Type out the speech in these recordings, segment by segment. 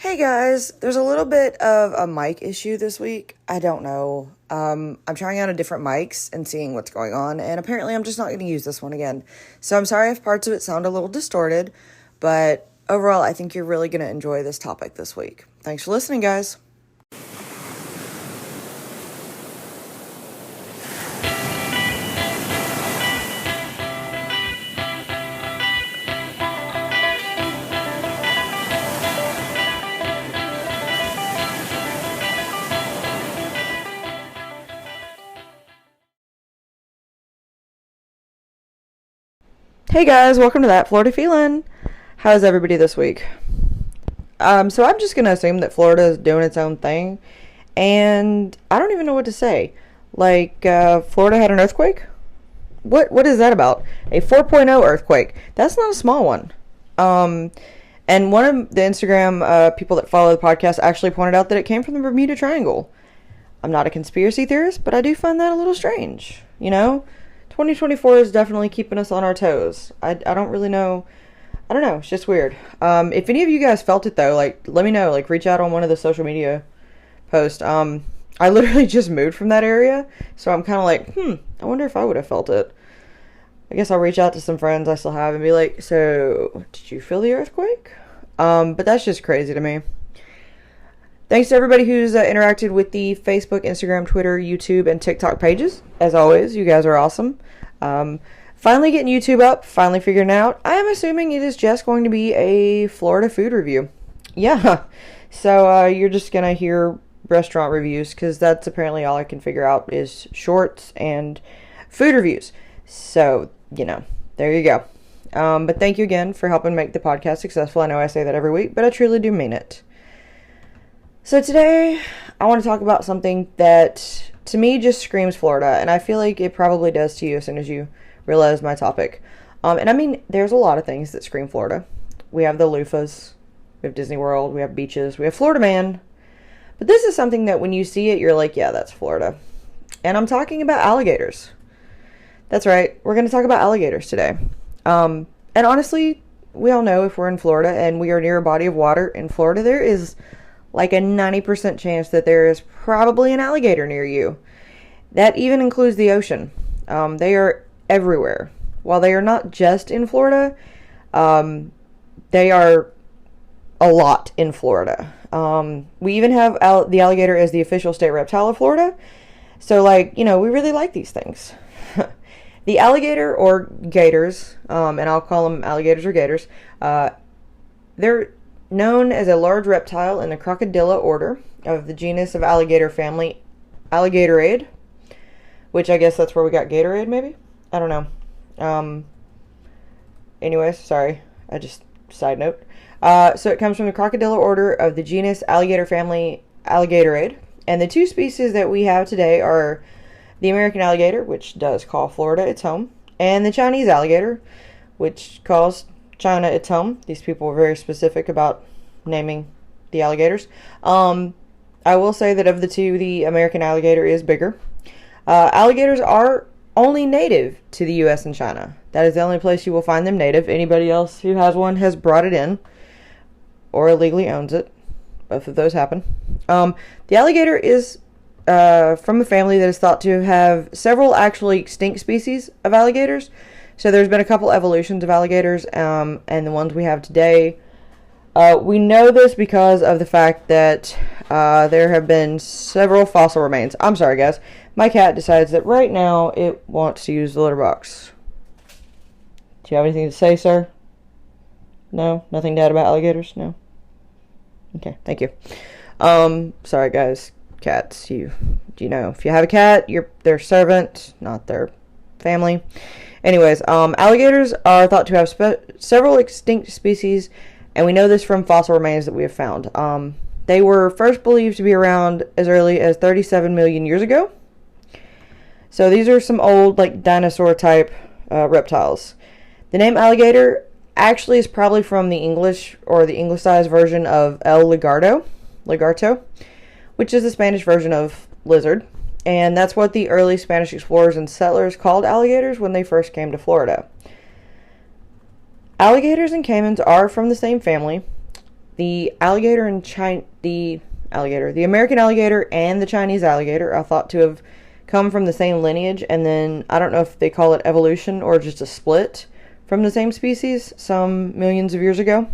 Hey guys, there's a little bit of a mic issue this week. I don't know. I'm trying out a different mics and seeing what's going on, and apparently I'm just not going to use this one again. So I'm sorry if parts of it sound a little distorted, but overall I think you're really going to enjoy this topic this week. Thanks for listening, guys. Hey guys, welcome to That Florida Feelin'. How's everybody this week? So I'm just gonna assume that Florida is doing its own thing, and I don't even know what to say. Florida had an earthquake? What is that about? A 4.0 earthquake. That's not a small one. And one of the Instagram people that follow the podcast actually pointed out that it came from the Bermuda Triangle. I'm not a conspiracy theorist, but I do find that a little strange. 2024 is definitely keeping us on our toes. I don't really know. I don't know. It's just weird. If any of you guys felt it, though, let me know. Reach out on one of the social media posts. I literally just moved from that area, so I'm kind of I wonder if I would have felt it. I guess I'll reach out to some friends I still have and be like, so, did you feel the earthquake? But that's just crazy to me. Thanks to everybody who's interacted with the Facebook, Instagram, Twitter, YouTube, and TikTok pages. As always, you guys are awesome. Finally getting YouTube up, finally figuring it out. I am assuming it is just going to be a Florida food review. Yeah, so you're just going to hear restaurant reviews because that's apparently all I can figure out is shorts and food reviews. So, there you go. But thank you again for helping make the podcast successful. I know I say that every week, but I truly do mean it. So today, I want to talk about something that, to me, just screams Florida, and I feel like it probably does to you as soon as you realize my topic. There's a lot of things that scream Florida. We have the loofahs, we have Disney World, we have beaches, we have Florida Man, but this is something that when you see it, you're like, yeah, that's Florida. And I'm talking about alligators. That's right, we're going to talk about alligators today. And honestly, we all know if we're in Florida and we are near a body of water in Florida, there is like a 90% chance that there is probably an alligator near you. That even includes the ocean. They are everywhere. While they are not just in Florida, they are a lot in Florida. We even have the alligator as the official state reptile of Florida. So, we really like these things. The alligator, or gators, and I'll call them alligators or gators, they're known as a large reptile in the crocodilla order of the genus of alligator family, Alligatorade, which I guess that's where we got Gatorade, maybe? I don't know. Anyways, sorry. Side note. So it comes from the crocodilla order of the genus alligator family, Alligatorade, and the two species that we have today are the American alligator, which does call Florida its home, and the Chinese alligator, which calls China its home. These people were very specific about naming the alligators. I will say that of the two, the American alligator is bigger. Alligators are only native to the U.S. and China. That is the only place you will find them native. Anybody else who has one has brought it in or illegally owns it. Both of those happen. The alligator is from a family that is thought to have several actually extinct species of alligators. So there's been a couple evolutions of alligators, and the ones we have today. We know this because of the fact that there have been several fossil remains. I'm sorry, guys. My cat decides that right now it wants to use the litter box. Do you have anything to say, sir? No? Nothing to add about alligators? No? Okay, thank you. Sorry, guys. Cats, if you have a cat, you're their servant, not their family. Anyways, alligators are thought to have several extinct species, and we know this from fossil remains that we have found. They were first believed to be around as early as 37 million years ago. So these are some old, dinosaur-type reptiles. The name alligator actually is probably from the English, or the Anglicized version of El Lagarto, which is the Spanish version of lizard. And that's what the early Spanish explorers and settlers called alligators when they first came to Florida. Alligators and caimans are from the same family. The alligator and the American alligator and the Chinese alligator are thought to have come from the same lineage, and then I don't know if they call it evolution or just a split from the same species some millions of years ago.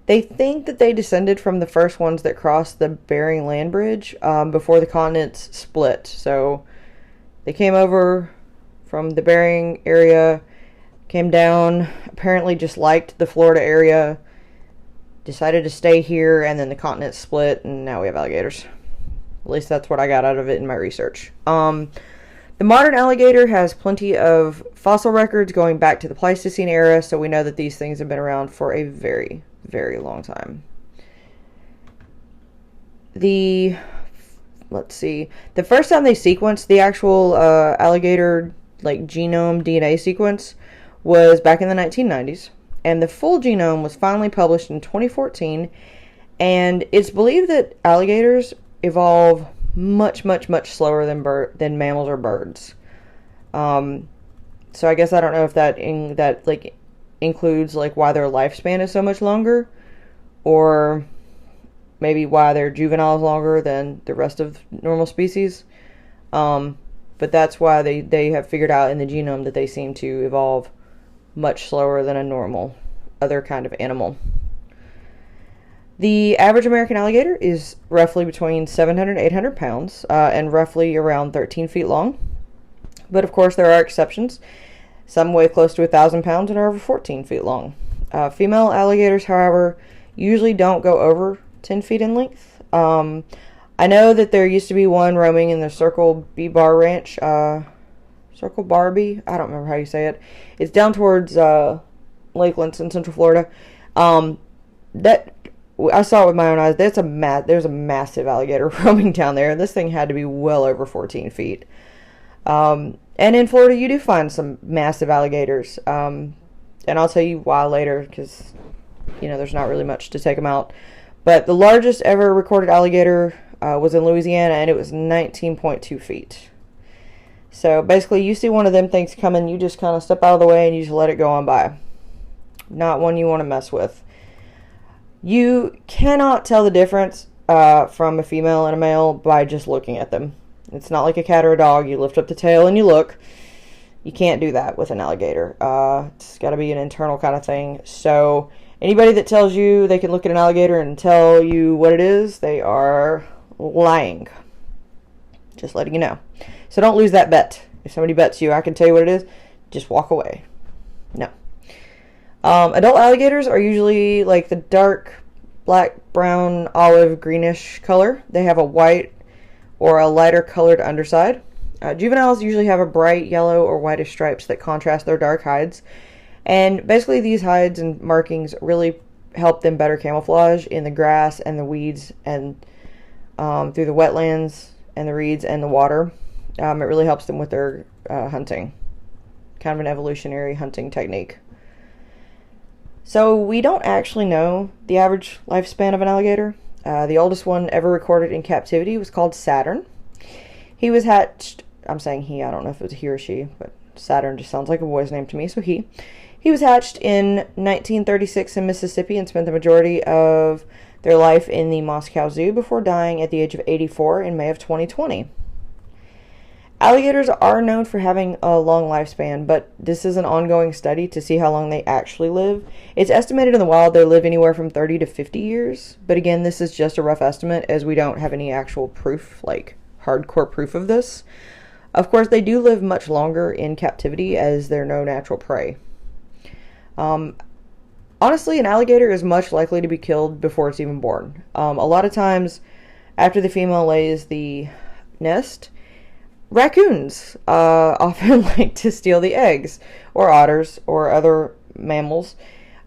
They think that they descended from the first ones that crossed the Bering Land Bridge before the continents split. So they came over from the Bering area, came down, apparently just liked the Florida area, decided to stay here, and then the continent split, and now we have alligators. At least that's what I got out of it in my research. The modern alligator has plenty of fossil records going back to the Pleistocene era, so we know that these things have been around for a very, very long time. Let's see. The first time they sequenced the actual alligator genome DNA sequence was back in the 1990s, and the full genome was finally published in 2014, and it's believed that alligators evolve much, much, much slower than mammals or birds. So I guess I don't know if that includes why their lifespan is so much longer, or maybe why their juvenile is longer than the rest of normal species. But that's why they have figured out in the genome that they seem to evolve much slower than a normal other kind of animal. The average American alligator is roughly between 700 and 800 pounds and roughly around 13 feet long. But of course, there are exceptions. Some weigh close to 1,000 pounds and are over 14 feet long. Female alligators, however, usually don't go over 10 feet in length. I know that there used to be one roaming in the Circle B Bar Ranch. Circle Barbie? I don't remember how you say it. It's down towards Lakelands in Central Florida. That I saw it with my own eyes. There's a massive alligator roaming down there. This thing had to be well over 14 feet. And in Florida, you do find some massive alligators. And I'll tell you why later, because, there's not really much to take them out. But the largest ever recorded alligator was in Louisiana, and it was 19.2 feet. So basically, you see one of them things coming, you just kind of step out of the way and you just let it go on by. Not one you want to mess with. You cannot tell the difference from a female and a male by just looking at them. It's not like a cat or a dog. You lift up the tail and you look. You can't do that with an alligator. It's got to be an internal kind of thing. So anybody that tells you they can look at an alligator and tell you what it is, they are lying. Just letting you know. So don't lose that bet. If somebody bets you, I can tell you what it is, just walk away. No. Adult alligators are usually the dark black, brown, olive, greenish color. They have a white or a lighter colored underside. Juveniles usually have a bright yellow or whitish stripes that contrast their dark hides. And basically these hides and markings really help them better camouflage in the grass and the weeds and through the wetlands and the reeds and the water. It really helps them with their hunting. Kind of an evolutionary hunting technique. So we don't actually know the average lifespan of an alligator. The oldest one ever recorded in captivity was called Saturn. He was hatched, I'm saying he, I don't know if it was a he or she, but Saturn just sounds like a boy's name to me, so he. He was hatched in 1936 in Mississippi and spent the majority of their life in the Moscow Zoo before dying at the age of 84 in May of 2020. Alligators are known for having a long lifespan, but this is an ongoing study to see how long they actually live. It's estimated in the wild they live anywhere from 30 to 50 years, but again, this is just a rough estimate as we don't have any actual proof, hardcore proof of this. Of course, they do live much longer in captivity as they're no natural prey. Honestly, an alligator is much likely to be killed before it's even born. A lot of times, after the female lays the nest, raccoons often like to steal the eggs, or otters, or other mammals.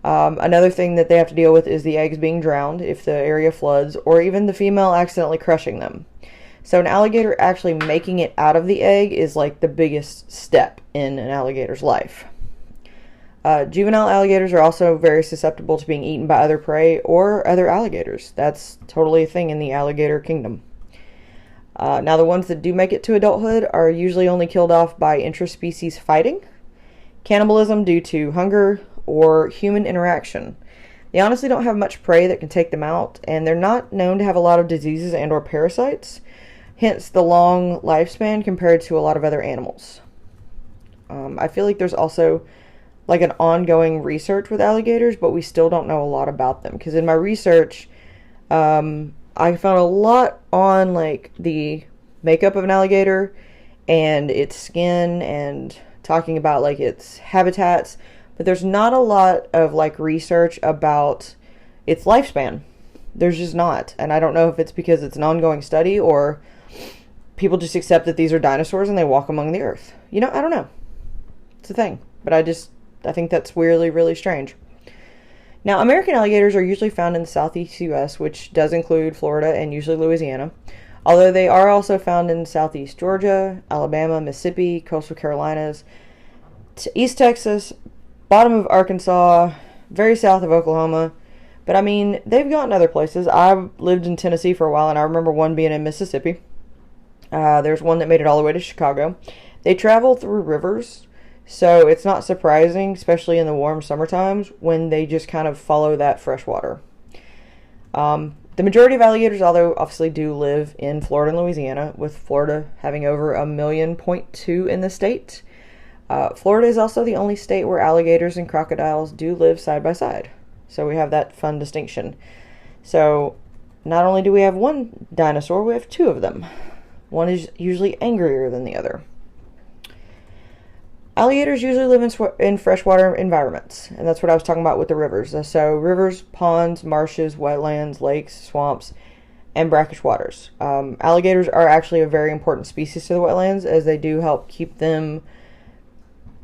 Another thing that they have to deal with is the eggs being drowned if the area floods, or even the female accidentally crushing them. So an alligator actually making it out of the egg is the biggest step in an alligator's life. Juvenile alligators are also very susceptible to being eaten by other prey or other alligators. That's totally a thing in the alligator kingdom. Now, the ones that do make it to adulthood are usually only killed off by interspecies fighting, cannibalism due to hunger, or human interaction. They honestly don't have much prey that can take them out, and they're not known to have a lot of diseases and or parasites, hence the long lifespan compared to a lot of other animals. I feel like there's also like an ongoing research with alligators, but we still don't know a lot about them. Because in my research, I found a lot on like the makeup of an alligator and its skin and talking about like its habitats, but there's not a lot of like research about its lifespan. There's just not. And I don't know if it's because it's an ongoing study or people just accept that these are dinosaurs and they walk among the earth. You know, I don't know. It's a thing. But I think that's weirdly, really strange. Now, American alligators are usually found in the southeast U.S., which does include Florida and usually Louisiana, although they are also found in southeast Georgia, Alabama, Mississippi, coastal Carolinas, East Texas, bottom of Arkansas, very south of Oklahoma. But I mean, they've gotten other places. I lived in Tennessee for a while, and I remember one being in Mississippi. There's one that made it all the way to Chicago. They travel through rivers, so it's not surprising, especially in the warm summer times, when they just kind of follow that fresh water. The majority of alligators, although obviously do live in Florida and Louisiana, with Florida having over 1.2 million in the state. Florida is also the only state where alligators and crocodiles do live side by side. So we have that fun distinction. So not only do we have one dinosaur, we have two of them. One is usually angrier than the other. Alligators usually live in freshwater environments, and that's what I was talking about with the rivers. So rivers, ponds, marshes, wetlands, lakes, swamps, and brackish waters. Alligators are actually a very important species to the wetlands, as they do help keep them,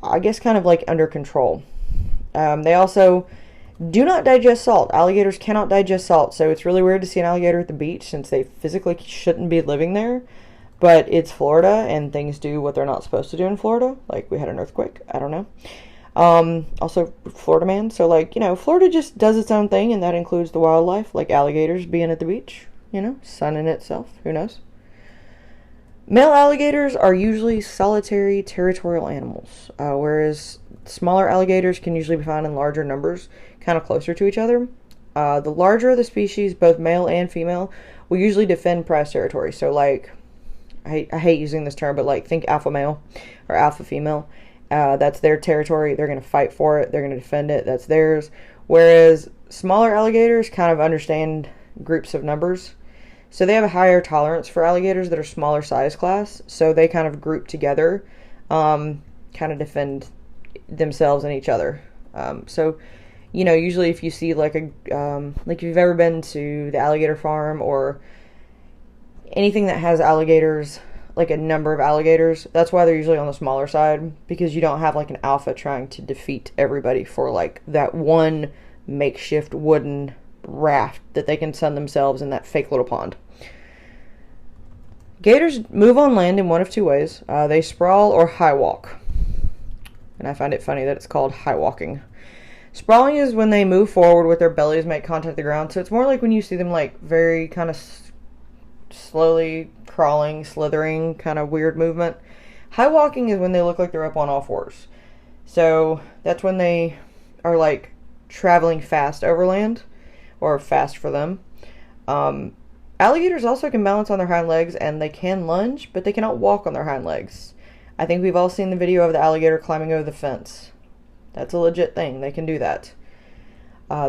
I guess, kind of like under control. They also do not digest salt. Alligators cannot digest salt, so it's really weird to see an alligator at the beach since they physically shouldn't be living there. But it's Florida, and things do what they're not supposed to do in Florida. Like, we had an earthquake. I don't know. Also, Florida man. So, like, you know, Florida just does its own thing, and that includes the wildlife, like alligators being at the beach. You know, sun in itself. Who knows? Male alligators are usually solitary territorial animals, whereas smaller alligators can usually be found in larger numbers, kind of closer to each other. The larger the species, both male and female, will usually defend prize territory. So, like, I hate using this term, but like think alpha male or alpha female. That's their territory. They're going to fight for it. They're going to defend it. That's theirs. Whereas smaller alligators kind of understand groups of numbers. So they have a higher tolerance for alligators that are smaller size class. So they kind of group together, kind of defend themselves and each other. So, you know, usually if you see like like if you've ever been to the alligator farm or anything that has alligators, like a number of alligators, that's why they're usually on the smaller side, because you don't have like an alpha trying to defeat everybody for like that one makeshift wooden raft that they can sun themselves in that fake little pond. Gators move on land in one of two ways. They sprawl or high walk. And I find it funny that it's called high walking. Sprawling is when they move forward with their bellies make contact with the ground. So it's more like when you see them like very kind of slowly crawling, slithering, kind of weird movement. High walking is when they look like they're up on all fours. So that's when they are like traveling fast over land, or fast for them. Alligators also can balance on their hind legs, and they can lunge, but they cannot walk on their hind legs. I think we've all seen the video of the alligator climbing over the fence. That's a legit thing. They can do that.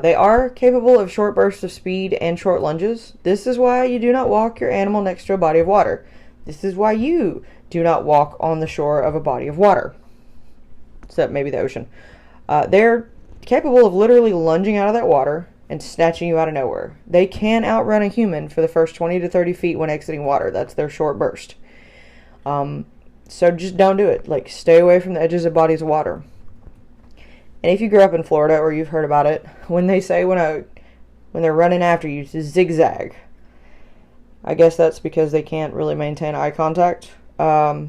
They are capable of short bursts of speed and short lunges. This is why you do not walk your animal next to a body of water. This is why you do not walk on the shore of a body of water. Except maybe the ocean. They're capable of literally lunging out of that water and snatching you out of nowhere. They can outrun a human for the first 20 to 30 feet when exiting water. That's their short burst. So just don't do it. Like, stay away from the edges of bodies of water. And if you grew up in Florida or you've heard about it, when they say when they're running after you to zigzag, I guess that's because they can't really maintain eye contact. I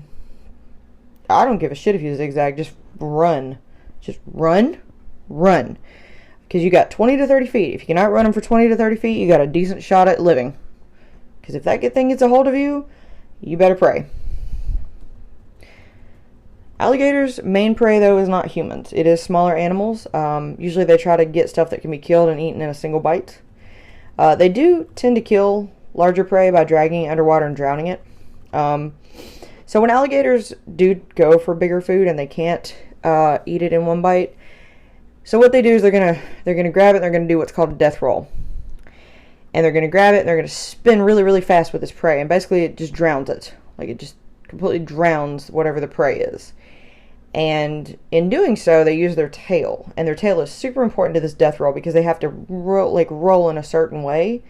don't give a shit if you zigzag. Just run. Just run. Because you got 20 to 30 feet. If you can outrun them for 20 to 30 feet, you got a decent shot at living. Because if that thing gets a hold of you, you better pray. Alligators' main prey, though, is not humans. It is smaller animals. Usually they try to get stuff that can be killed and eaten in a single bite. They do tend to kill larger prey by dragging it underwater and drowning it. So when alligators do go for bigger food and they can't eat it in one bite, so what they do is they're gonna grab it and they're gonna do what's called a death roll. And they're gonna grab it and they're gonna spin really, really fast with this prey, and basically it just drowns it. Like, it just completely drowns whatever the prey is. And in doing so, they use their tail. And their tail is super important to this death roll because they have to roll in a certain way.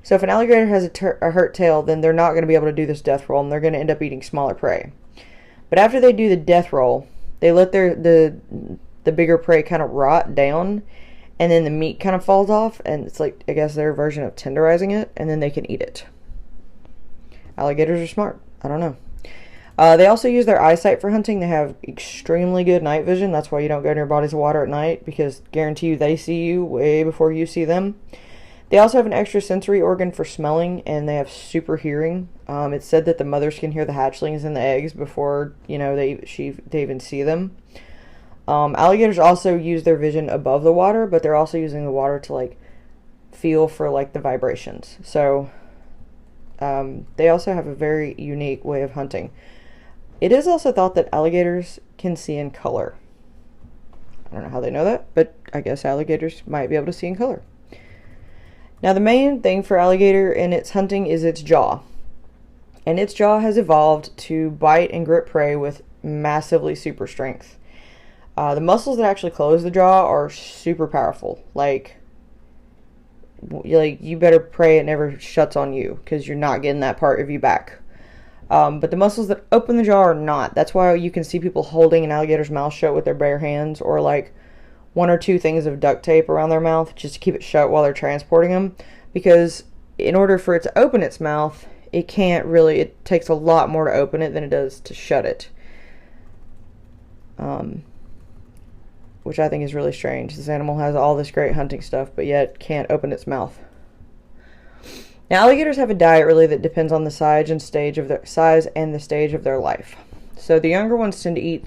So if an alligator has a hurt tail, then they're not going to be able to do this death roll, and they're going to end up eating smaller prey. But after they do the death roll, they let the bigger prey kind of rot down, and then the meat kind of falls off, and it's like, I guess, their version of tenderizing it, and then they can eat it. Alligators are smart. I don't know. They also use their eyesight for hunting. They have extremely good night vision. That's why you don't go near bodies of water at night, because guarantee you they see you way before you see them. They also have an extra sensory organ for smelling, and they have super hearing. It's said that the mothers can hear the hatchlings and the eggs before they even see them. Alligators also use their vision above the water, but they're also using the water to like feel for like the vibrations. So they also have a very unique way of hunting. It is also thought that alligators can see in color. I don't know how they know that, but I guess alligators might be able to see in color. Now, the main thing for alligator in its hunting is its jaw. And its jaw has evolved to bite and grip prey with massively super strength. The muscles that actually close the jaw are super powerful. Like you better pray it never shuts on you, because you're not getting that part of you back. But the muscles that open the jaw are not. That's why you can see people holding an alligator's mouth shut with their bare hands, or like one or two things of duct tape around their mouth just to keep it shut while they're transporting them. Because in order for it to open its mouth, it takes a lot more to open it than it does to shut it. Which I think is really strange. This animal has all this great hunting stuff, but yet can't open its mouth. Now, alligators have a diet really that depends on the size and the stage of their life. So the younger ones tend to eat,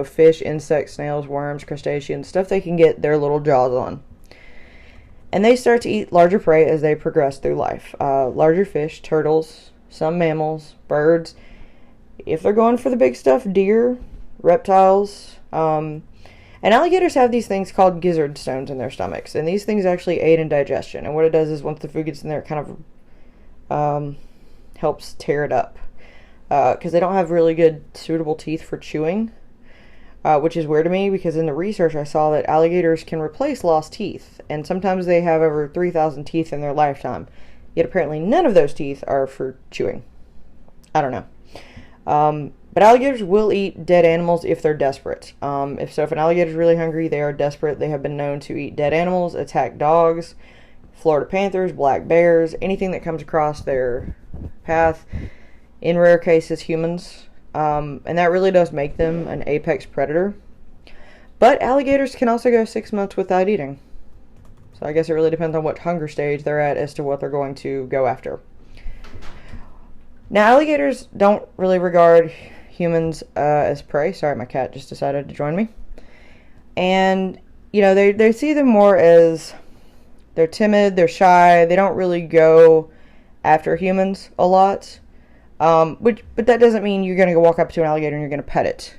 fish, insects, snails, worms, crustaceans, stuff they can get their little jaws on. And they start to eat larger prey as they progress through life. Larger fish, turtles, some mammals, birds. If they're going for the big stuff, deer, reptiles. And alligators have these things called gizzard stones in their stomachs. And these things actually aid in digestion. And what it does is once the food gets in there, it kind of helps tear it up. Because they don't have really good suitable teeth for chewing. Which is weird to me, because in the research I saw that alligators can replace lost teeth. And sometimes they have over 3,000 teeth in their lifetime. Yet apparently none of those teeth are for chewing. I don't know. But alligators will eat dead animals if they're desperate. If an alligator is really hungry, they are desperate. They have been known to eat dead animals, attack dogs, Florida panthers, black bears, anything that comes across their path. In rare cases, humans. And that really does make them an apex predator. But alligators can also go 6 months without eating. So I guess it really depends on what hunger stage they're at as to what they're going to go after. Now, alligators don't really regard humans as prey. Sorry, my cat just decided to join me. And, they see them more as they're timid, they're shy, they don't really go after humans a lot. But that doesn't mean you're going to go walk up to an alligator and you're going to pet it.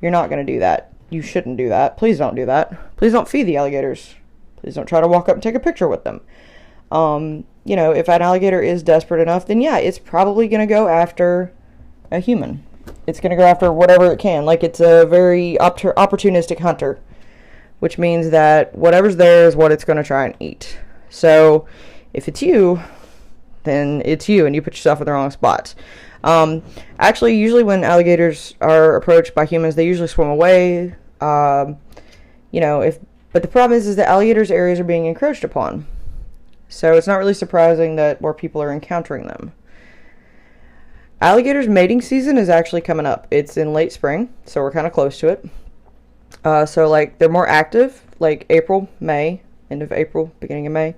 You're not going to do that. You shouldn't do that. Please don't do that. Please don't feed the alligators. Please don't try to walk up and take a picture with them. If an alligator is desperate enough, then yeah, it's probably going to go after a human. It's going to go after whatever it can. Like, it's a very opportunistic hunter, which means that whatever's there is what it's going to try and eat. So if it's you, then it's you, and you put yourself in the wrong spots. Actually, usually when alligators are approached by humans, they usually swim away. But the problem is that alligators' areas are being encroached upon. So it's not really surprising that more people are encountering them. Alligators' mating season is actually coming up. It's in late spring, so we're kind of close to it. They're more active, like April, May, end of April, beginning of May.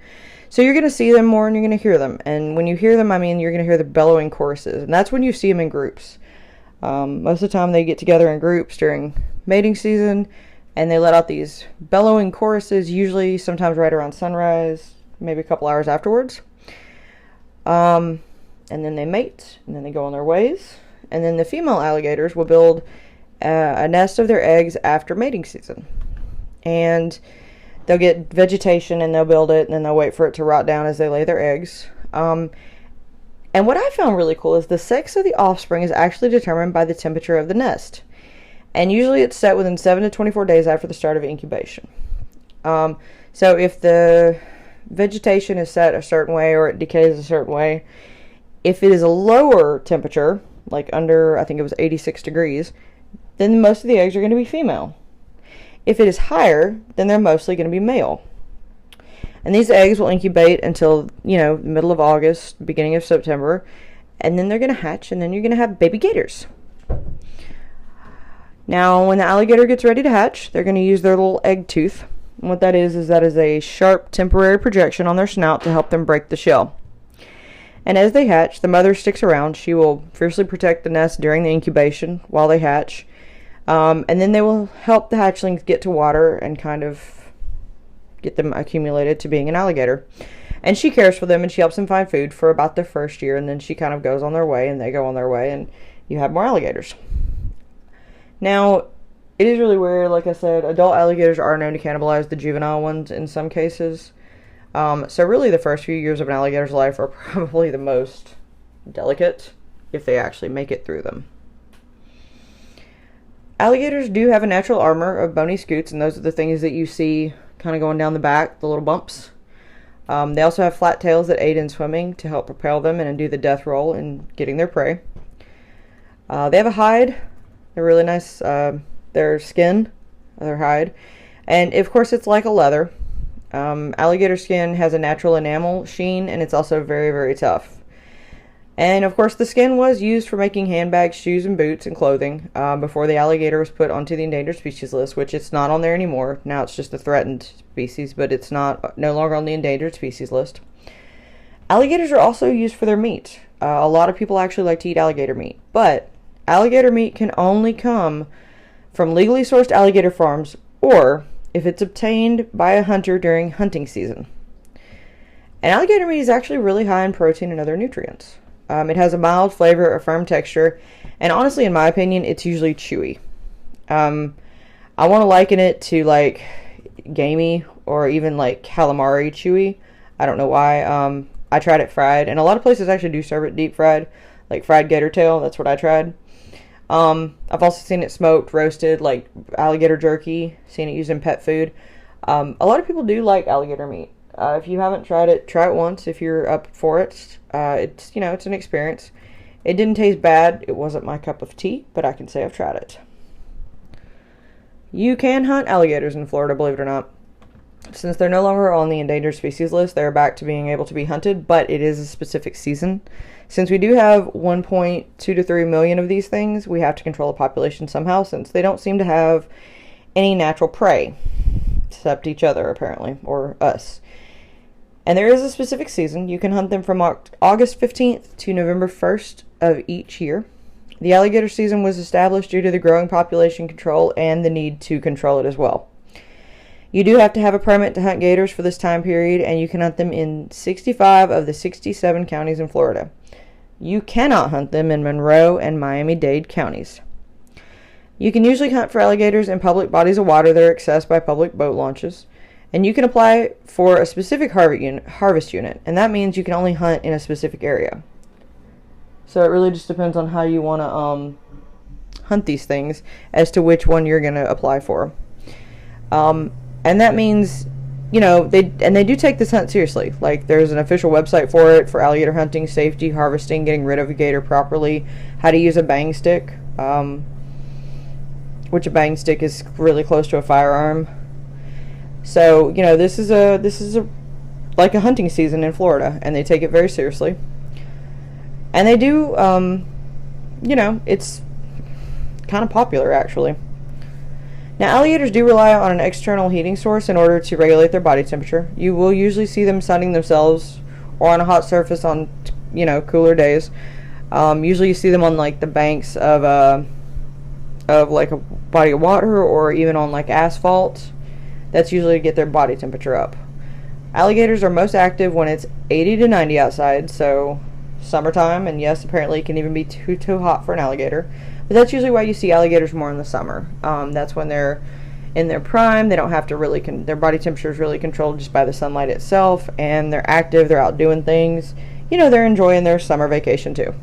So you're going to see them more and you're going to hear them. And when you hear them, you're going to hear the bellowing choruses. And that's when you see them in groups. Most of the time they get together in groups during mating season, and they let out these bellowing choruses, usually sometimes right around sunrise, maybe a couple hours afterwards. And then they mate, and then they go on their ways. And then the female alligators will build a nest of their eggs after mating season. And they'll get vegetation, and they'll build it, and then they'll wait for it to rot down as they lay their eggs. And what I found really cool is the sex of the offspring is actually determined by the temperature of the nest. And usually it's set within 7 to 24 days after the start of incubation. So if the vegetation is set a certain way or it decays a certain way, if it is a lower temperature, like under, I think it was 86 degrees, then most of the eggs are going to be female. If it is higher, then they're mostly going to be male. And these eggs will incubate until, the middle of August, beginning of September, and then they're going to hatch, and then you're going to have baby gators. Now, when the alligator gets ready to hatch, they're going to use their little egg tooth. And what that is a sharp temporary projection on their snout to help them break the shell. And as they hatch, the mother sticks around. She will fiercely protect the nest during the incubation while they hatch. And then they will help the hatchlings get to water and kind of get them accumulated to being an alligator. And she cares for them, and she helps them find food for about their first year, and then she kind of goes on their way, and they go on their way, and you have more alligators. Now, it is really weird. Like I said, adult alligators are known to cannibalize the juvenile ones in some cases. So really the first few years of an alligator's life are probably the most delicate, if they actually make it through them. Alligators do have a natural armor of bony scutes, and those are the things that you see kind of going down the back, the little bumps. They also have flat tails that aid in swimming to help propel them and do the death roll in getting their prey. They have a hide. They're really nice. Their skin, their hide. And of course it's like a leather. Alligator skin has a natural enamel sheen, and it's also very, very tough. And of course the skin was used for making handbags, shoes, and boots and clothing before the alligator was put onto the endangered species list, which it's not on there anymore. Now it's just a threatened species, but it's no longer on the endangered species list. Alligators are also used for their meat. A lot of people actually like to eat alligator meat, but alligator meat can only come from legally sourced alligator farms, or if it's obtained by a hunter during hunting season. And alligator meat is actually really high in protein and other nutrients. It has a mild flavor, a firm texture, and honestly, in my opinion, it's usually chewy. I want to liken it to like gamey or even like calamari chewy. I don't know why. I tried it fried, and a lot of places actually do serve it deep fried, like fried gator tail. That's what I tried. I've also seen it smoked, roasted, like alligator jerky, seen it used in pet food. A lot of people do like alligator meat. If you haven't tried it, try it once if you're up for it. It's an experience. It didn't taste bad. It wasn't my cup of tea, but I can say I've tried it. You can hunt alligators in Florida, believe it or not. Since they're no longer on the endangered species list, they're back to being able to be hunted, but it is a specific season. Since we do have 1.2 to 3 million of these things, we have to control the population somehow, since they don't seem to have any natural prey, except each other, apparently, or us. And there is a specific season. You can hunt them from August 15th to November 1st of each year. The alligator season was established due to the growing population control and the need to control it as well. You do have to have a permit to hunt gators for this time period, and you can hunt them in 65 of the 67 counties in Florida. You cannot hunt them in Monroe and Miami-Dade counties. You can usually hunt for alligators in public bodies of water that are accessed by public boat launches. And you can apply for a specific harvest unit, and that means you can only hunt in a specific area. So it really just depends on how you want to hunt these things as to which one you're going to apply for. And that means, they do take this hunt seriously. Like, there's an official website for it, for alligator hunting, safety, harvesting, getting rid of a gator properly, how to use a bang stick, which a bang stick is really close to a firearm. So, this is like a hunting season in Florida, and they take it very seriously. And they do, it's kind of popular, actually. Now, alligators do rely on an external heating source in order to regulate their body temperature. You will usually see them sunning themselves or on a hot surface on, cooler days. Usually you see them on like the banks of like a body of water, or even on like asphalt. That's usually to get their body temperature up. Alligators are most active when it's 80 to 90 outside, so summertime, and yes, apparently it can even be too hot for an alligator. But that's usually why you see alligators more in the summer. That's when they're in their prime. They don't have to really, their body temperature is really controlled just by the sunlight itself, and they're active, they're out doing things. You know, they're enjoying their summer vacation too.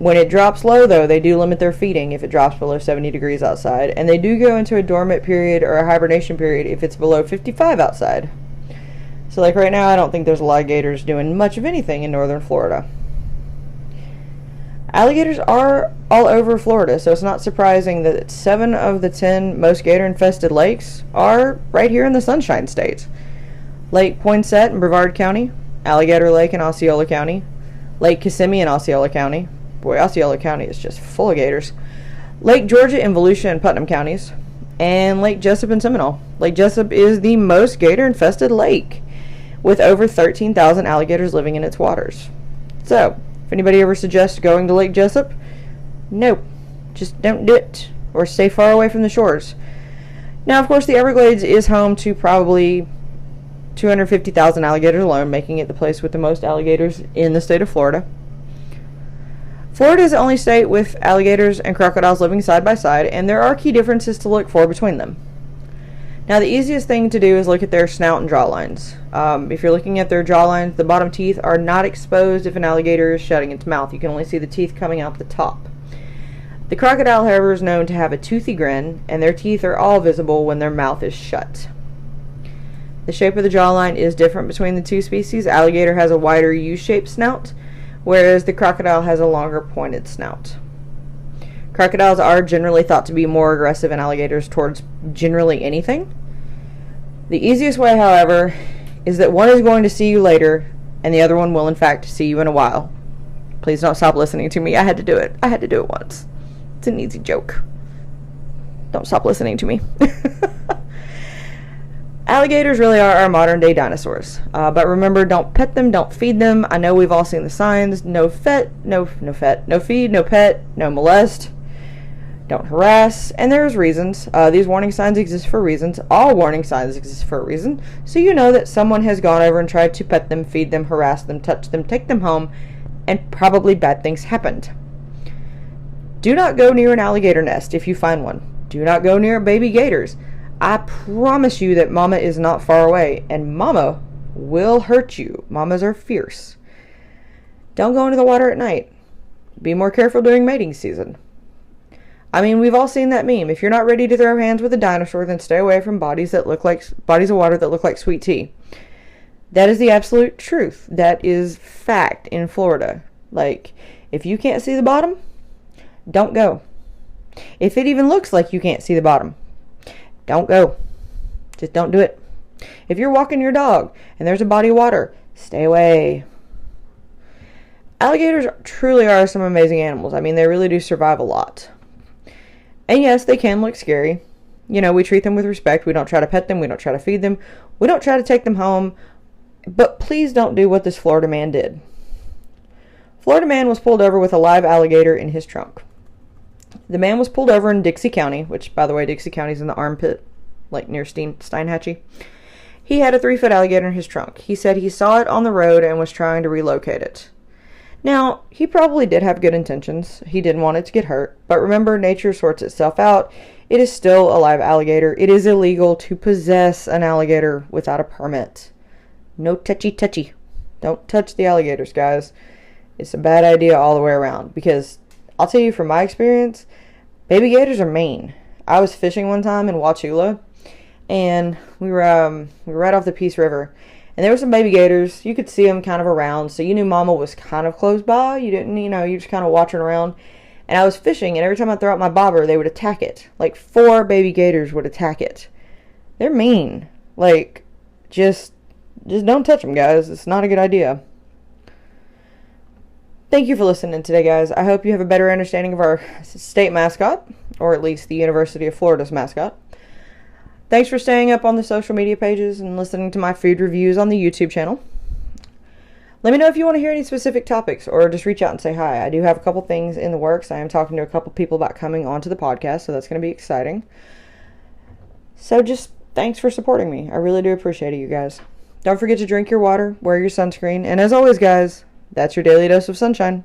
When it drops low, though, they do limit their feeding if it drops below 70 degrees outside, and they do go into a dormant period or a hibernation period if it's below 55 outside. So like right now, I don't think there's a lot of gators doing much of anything in northern Florida. Alligators are all over Florida, so it's not surprising that 7 of the 10 most gator-infested lakes are right here in the Sunshine State. Lake Poinsett in Brevard County, Alligator Lake in Osceola County, Lake Kissimmee in Osceola County. Boy, Osceola County is just full of gators. Lake Georgia in Volusia and Putnam counties, and Lake Jessup in Seminole. Lake Jessup is the most gator-infested lake, with over 13,000 alligators living in its waters. So, if anybody ever suggests going to Lake Jessup, no, just don't do it, or stay far away from the shores. Now, of course, the Everglades is home to probably 250,000 alligators alone, making it the place with the most alligators in the state of Florida. Florida is the only state with alligators and crocodiles living side by side, and there are key differences to look for between them. Now, the easiest thing to do is look at their snout and jaw lines. If you're looking at their jaw lines, the bottom teeth are not exposed if an alligator is shutting its mouth. You can only see the teeth coming out the top. The crocodile, however, is known to have a toothy grin, and their teeth are all visible when their mouth is shut. The shape of the jawline is different between the two species. Alligator has a wider U-shaped snout, whereas the crocodile has a longer pointed snout. Crocodiles are generally thought to be more aggressive than alligators towards generally anything. The easiest way, however, is that one is going to see you later, and the other one will in fact see you in a while. Please don't stop listening to me. I had to do it. I had to do it once. It's an easy joke. Don't stop listening to me. Alligators really are our modern day dinosaurs. But remember, don't pet them, don't feed them. I know we've all seen the signs. No feed, no pet, no molest, don't harass. And there's reasons. These warning signs exist for reasons. All warning signs exist for a reason. So you know that someone has gone over and tried to pet them, feed them, harass them, touch them, take them home, and probably bad things happened. Do not go near an alligator nest if you find one. Do not go near baby gators. I promise you that mama is not far away, and mama will hurt you. Mamas are fierce. Don't go into the water at night. Be more careful during mating season. I mean, we've all seen that meme. If you're not ready to throw hands with a dinosaur, then stay away from bodies of water that look like sweet tea. That is the absolute truth. That is fact in Florida. Like, if you can't see the bottom, don't go. If it even looks like you can't see the bottom, don't go. Just don't do it. If you're walking your dog and there's a body of water, stay away. Alligators truly are some amazing animals. I mean, they really do survive a lot. And yes, they can look scary. You know, we treat them with respect. We don't try to pet them. We don't try to feed them. We don't try to take them home. But please don't do what this Florida man did. Florida man was pulled over with a live alligator in his trunk. The man was pulled over in Dixie County, which, by the way, Dixie County's in the armpit, like near Steinhatchee. He had a 3-foot alligator in his trunk. He said he saw it on the road and was trying to relocate it. Now, he probably did have good intentions. He didn't want it to get hurt. But remember, nature sorts itself out. It is still a live alligator. It is illegal to possess an alligator without a permit. No touchy-touchy. Don't touch the alligators, guys. It's a bad idea all the way around, because I'll tell you from my experience, baby gators are mean. I was fishing one time in Wauchula, and we were right off the Peace River, and there were some baby gators. You could see them kind of around, so you knew mama was kind of close by. You didn't, you're just kind of watching around. And I was fishing, and every time I throw out my bobber, they would attack it. Like 4 baby gators would attack it. They're mean. Like, just don't touch them, guys. It's not a good idea. Thank you for listening today, guys. I hope you have a better understanding of our state mascot, or at least the University of Florida's mascot. Thanks for staying up on the social media pages and listening to my food reviews on the YouTube channel. Let me know if you want to hear any specific topics or just reach out and say hi. I do have a couple things in the works. I am talking to a couple people about coming onto the podcast, so that's going to be exciting. So just thanks for supporting me. I really do appreciate it, you guys. Don't forget to drink your water, wear your sunscreen, and as always, guys, that's your daily dose of sunshine.